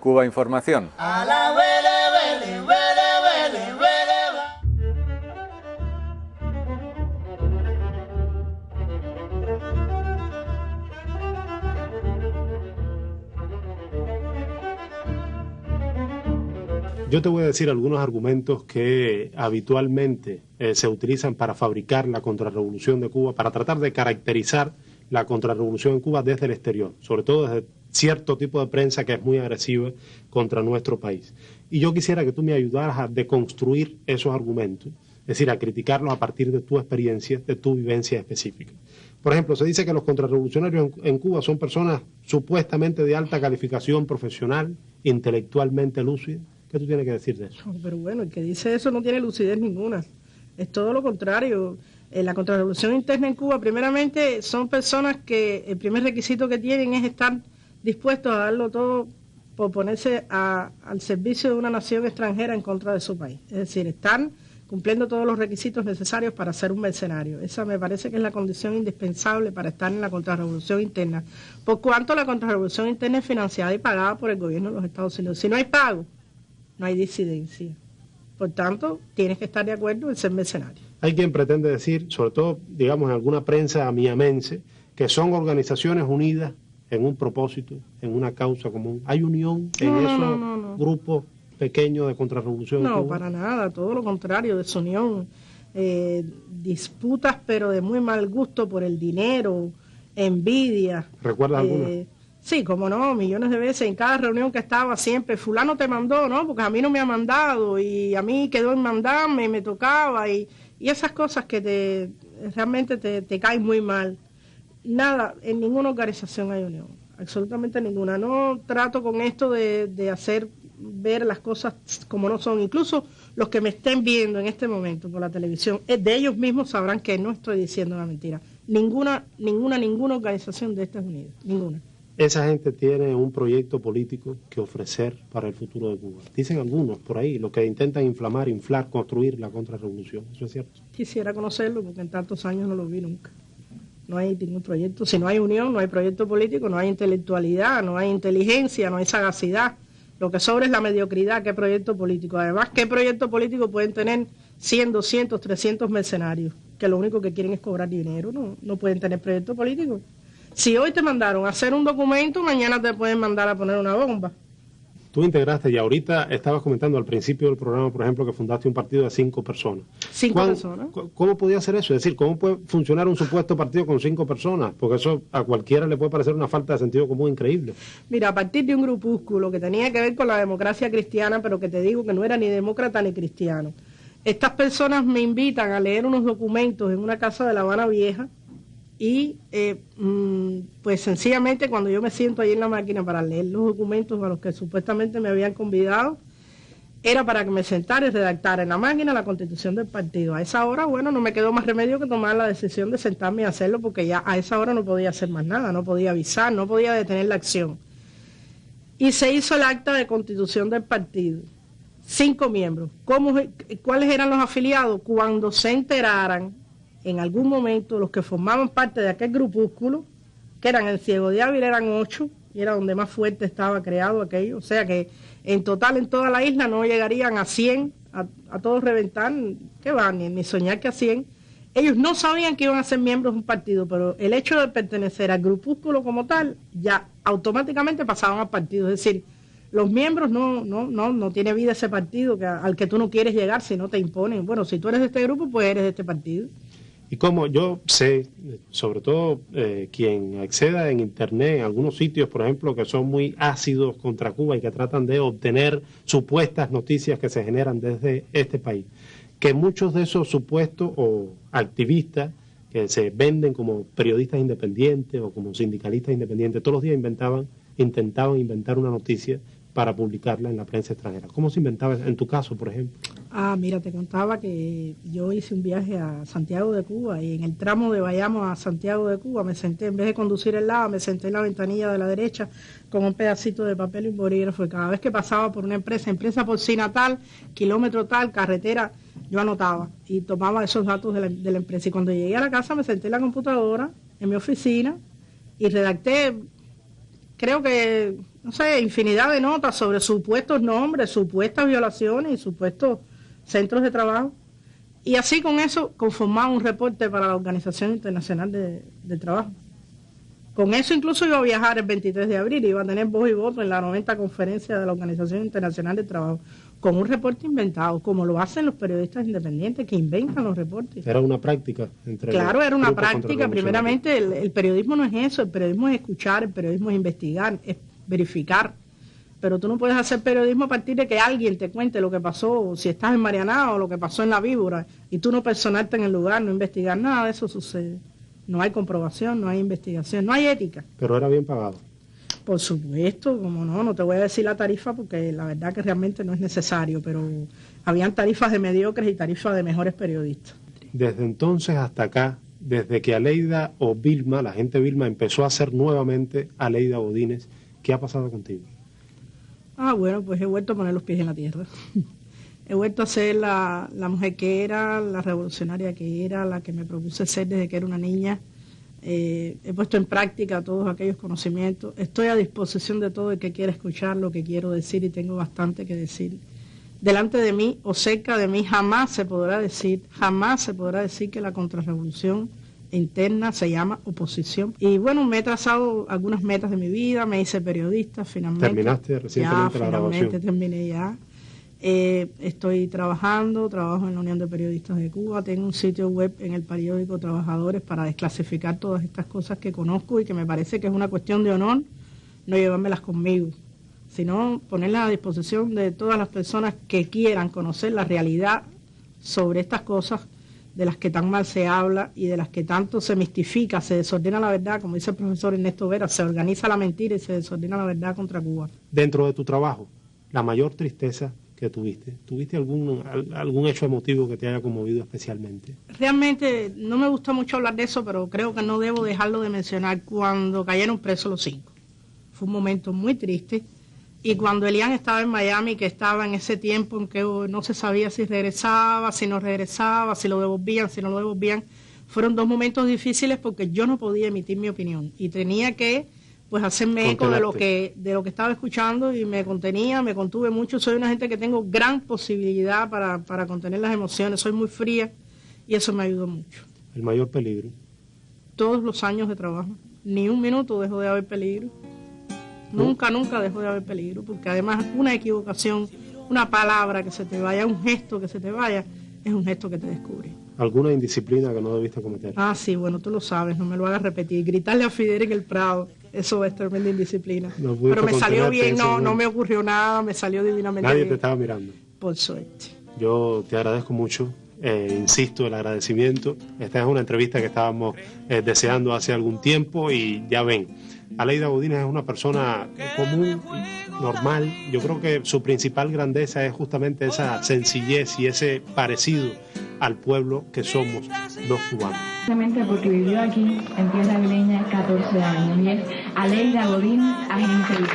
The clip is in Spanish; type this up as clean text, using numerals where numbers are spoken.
Cuba Información. Yo te voy a decir algunos argumentos que habitualmente se utilizan para fabricar la contrarrevolución de Cuba, para tratar de caracterizar la contrarrevolución en Cuba desde el exterior, sobre todo desde cierto tipo de prensa que es muy agresiva contra nuestro país. Y yo quisiera que tú me ayudaras a deconstruir esos argumentos, es decir, a criticarlos a partir de tu experiencia, de tu vivencia específica. Por ejemplo, se dice que los contrarrevolucionarios en Cuba son personas supuestamente de alta calificación profesional, intelectualmente lúcidas. ¿Qué tú tienes que decir de eso? Pero bueno, el que dice eso no tiene lucidez ninguna. Es todo lo contrario. La contrarrevolución interna en Cuba, primeramente, son personas que el primer requisito que tienen es estar dispuestos a darlo todo por ponerse al servicio de una nación extranjera en contra de su país. Es decir, están cumpliendo todos los requisitos necesarios para ser un mercenario. Esa me parece que es la condición indispensable para estar en la contrarrevolución interna. Por cuanto la contrarrevolución interna es financiada y pagada por el gobierno de los Estados Unidos. Si no hay pago, no hay disidencia. Por tanto, tienes que estar de acuerdo en ser mercenario. Hay quien pretende decir, sobre todo, digamos, en alguna prensa amiamense, que son organizaciones unidas en un propósito, en una causa común. ¿Hay unión en esos grupos pequeños de contrarrevolución? No, para nada, todo lo contrario, desunión. Disputas, pero de muy mal gusto por el dinero, envidia. ¿Recuerdas alguna? Sí, como no, millones de veces en cada reunión que estaba siempre, fulano te mandó, ¿no? Porque a mí no me ha mandado y a mí quedó en mandarme, me tocaba y esas cosas que realmente te caen muy mal. Nada, en ninguna organización hay unión, absolutamente ninguna. No trato con esto de hacer ver las cosas como no son. Incluso los que me estén viendo en este momento por la televisión, de ellos mismos sabrán que no estoy diciendo una mentira. Ninguna organización de Estados Unidos, ninguna. Esa gente tiene un proyecto político que ofrecer para el futuro de Cuba. Dicen algunos por ahí, los que intentan inflar, construir la contrarrevolución. ¿Eso es cierto? Quisiera conocerlo porque en tantos años no lo vi nunca. No hay ningún proyecto. Si no hay unión, no hay proyecto político, no hay intelectualidad, no hay inteligencia, no hay sagacidad. Lo que sobra es la mediocridad. ¿Qué proyecto político? Además, ¿qué proyecto político pueden tener 100, 200, 300 mercenarios que lo único que quieren es cobrar dinero? No pueden tener proyecto político. Si hoy te mandaron a hacer un documento, mañana te pueden mandar a poner una bomba. Tú integraste y ahorita estabas comentando al principio del programa, por ejemplo, que fundaste un partido de 5 personas. ¿5 personas? ¿Cómo podía ser eso? Es decir, ¿cómo puede funcionar un supuesto partido con 5 personas? Porque eso a cualquiera le puede parecer una falta de sentido común increíble. Mira, a partir de un grupúsculo que tenía que ver con la democracia cristiana, pero que te digo que no era ni demócrata ni cristiano. Estas personas me invitan a leer unos documentos en una casa de La Habana Vieja, y pues sencillamente cuando yo me siento ahí en la máquina para leer los documentos a los que supuestamente me habían convidado, era para que me sentara y redactara en la máquina la constitución del partido. A esa hora, bueno, no me quedó más remedio que tomar la decisión de sentarme y hacerlo, porque ya a esa hora no podía hacer más nada, no podía avisar, no podía detener la acción. Y se hizo el acta de constitución del partido. 5 miembros. ¿Cuáles eran los afiliados? Cuando se enteraran en algún momento los que formaban parte de aquel grupúsculo, que eran el Ciego de Ávila, eran 8, y era donde más fuerte estaba creado aquello, o sea que en total en toda la isla no llegarían a 100, a todos reventar, que van, ni soñar que a 100. Ellos no sabían que iban a ser miembros de un partido, pero el hecho de pertenecer al grupúsculo como tal, ya automáticamente pasaban al partido, es decir, los miembros no tiene vida ese partido al que tú no quieres llegar si no te imponen. Bueno, si tú eres de este grupo, pues eres de este partido. Y como yo sé, sobre todo quien acceda en Internet, en algunos sitios, por ejemplo, que son muy ácidos contra Cuba y que tratan de obtener supuestas noticias que se generan desde este país, que muchos de esos supuestos o activistas que se venden como periodistas independientes o como sindicalistas independientes, todos los días intentaban inventar una noticia para publicarla en la prensa extranjera. ¿Cómo se inventaba en tu caso, por ejemplo? Mira, te contaba que yo hice un viaje a Santiago de Cuba y en el tramo de Bayamo a Santiago de Cuba me senté, en vez de conducir el lado, me senté en la ventanilla de la derecha con un pedacito de papel y un bolígrafo y cada vez que pasaba por una empresa porcina tal, kilómetro tal, carretera, yo anotaba y tomaba esos datos de la empresa. Y cuando llegué a la casa me senté en la computadora, en mi oficina, y redacté, creo que no sé, infinidad de notas sobre supuestos nombres, supuestas violaciones y supuestos centros de trabajo. Y así con eso conformaba un reporte para la Organización Internacional de Trabajo. Con eso incluso iba a viajar el 23 de abril, iba a tener voz y voto en la 90ª conferencia de la Organización Internacional de Trabajo, con un reporte inventado, como lo hacen los periodistas independientes que inventan los reportes. Era una práctica entre Claro, era una práctica. Primeramente, el periodismo no es eso, el periodismo es escuchar, el periodismo es investigar, es verificar. Pero tú no puedes hacer periodismo a partir de que alguien te cuente lo que pasó, si estás en Marianao o lo que pasó en La Víbora, y tú no personarte en el lugar, no investigar, nada de eso sucede. No hay comprobación, no hay investigación, no hay ética. Pero era bien pagado. Por supuesto, como no te voy a decir la tarifa porque la verdad que realmente no es necesario, pero habían tarifas de mediocres y tarifas de mejores periodistas. Desde entonces hasta acá, desde que Aleida o Vilma, la gente Vilma, empezó a ser nuevamente Aleida Godínez, ¿qué ha pasado contigo? Bueno, pues he vuelto a poner los pies en la tierra. He vuelto a ser la mujer que era, la revolucionaria que era, la que me propuse ser desde que era una niña. He puesto en práctica todos aquellos conocimientos. Estoy a disposición de todo el que quiera escuchar lo que quiero decir y tengo bastante que decir. Delante de mí o cerca de mí jamás se podrá decir que la contrarrevolución interna se llama oposición. Y bueno, me he trazado algunas metas de mi vida, me hice periodista finalmente. ¿Terminaste recientemente la grabación? Finalmente terminé ya. Estoy trabajo en la Unión de Periodistas de Cuba, tengo un sitio web en el periódico Trabajadores para desclasificar todas estas cosas que conozco y que me parece que es una cuestión de honor no llevármelas conmigo, sino ponerlas a disposición de todas las personas que quieran conocer la realidad sobre estas cosas de las que tan mal se habla y de las que tanto se mistifica, se desordena la verdad, como dice el profesor Ernesto Vera, se organiza la mentira y se desordena la verdad contra Cuba. Dentro de tu trabajo, la mayor tristeza que ¿tuviste algún hecho emotivo que te haya conmovido especialmente? Realmente no me gusta mucho hablar de eso, pero creo que no debo dejarlo de mencionar. Cuando cayeron presos los 5, fue un momento muy triste. Y cuando Elian estaba en Miami, que estaba en ese tiempo en que no se sabía si regresaba, si no regresaba, si lo devolvían, si no lo devolvían, fueron 2 momentos difíciles porque yo no podía emitir mi opinión y tenía que pues hacerme eco de lo que estaba escuchando y me contenía, me contuve mucho. Soy una gente que tengo gran posibilidad para contener las emociones, soy muy fría y eso me ayudó mucho. ¿El mayor peligro? Todos los años de trabajo, ni un minuto dejó de haber peligro. Nunca dejó de haber peligro, porque además una equivocación, una palabra que se te vaya, un gesto que se te vaya, es un gesto que te descubre. ¿Alguna indisciplina que no debiste cometer? Sí, bueno, tú lo sabes, no me lo hagas repetir. Gritarle a Fidel en el Prado, eso es tremenda indisciplina. Pero me salió bien, no me ocurrió nada, me salió divinamente bien. Nadie te estaba mirando. Por suerte. Yo te agradezco mucho, insisto, el agradecimiento. Esta es una entrevista que estábamos deseando hace algún tiempo y ya ven, Aleida Godínez es una persona común, normal. Yo creo que su principal grandeza es justamente esa sencillez y ese parecido al pueblo que somos los cubanos. Simplemente porque vivió aquí en tierra vileña 14 años y es Aleida Godínez, agente libre.